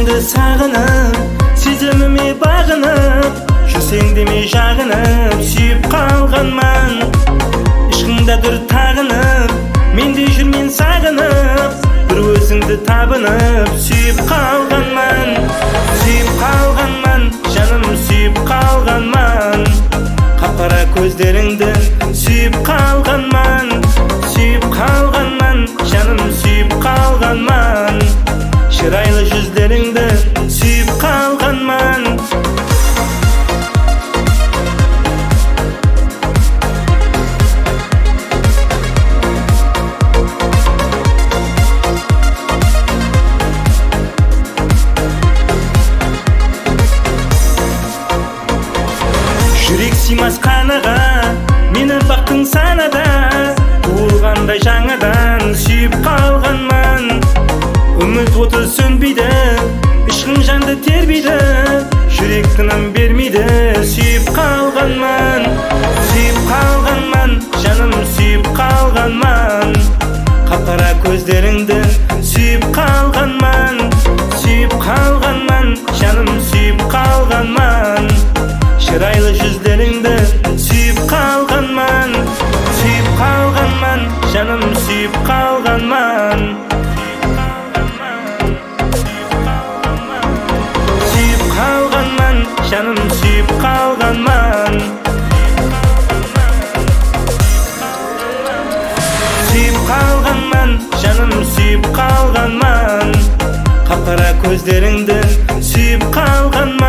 Өзіңді сағынып, сезіміме бағынып, жүрсең деме жағынып, сүйіп қалғанман. Ішқыңда дүр тағынып, менде жүрмен сағынып, бір өзіңді табынып, сүйіп қалғанман. Сүйіп қалғанман, жаным сүйіп қалғанман. Қапқара көздеріңді сүйіп қалғанман. Сүйіп қалғанман, жаным сүйіп қалғанман. Шырайлы жүздеріңді сүйіп қалғанман. Жүрек сыймас қанаға, мені бақтың санада, туылғандай жаңадан сүйіп қалғанман. Үміт оты сөнбейді, ішқың жанды тербейді, жүрек тыным бермейді, сүйіп қалғанман. Сүйіп қалғанман, жаным сүйіп қалғанман. Қапқара көздеріңді сүйіп қалғанман. Сүйіп қалғанман, жаным сүйіп қалғанман. Шырайлы жүздеріңді сүйіп қалғанман. Сүйіп қалғанман, жаным сүйіп қалғанман. Сүйіп қалғанман, жаным сүйіп қалғанман. Сүйіп қалғанман, жаным сүйіп қалғанман. Қапқара көздеріңді сүйіп қалғанман.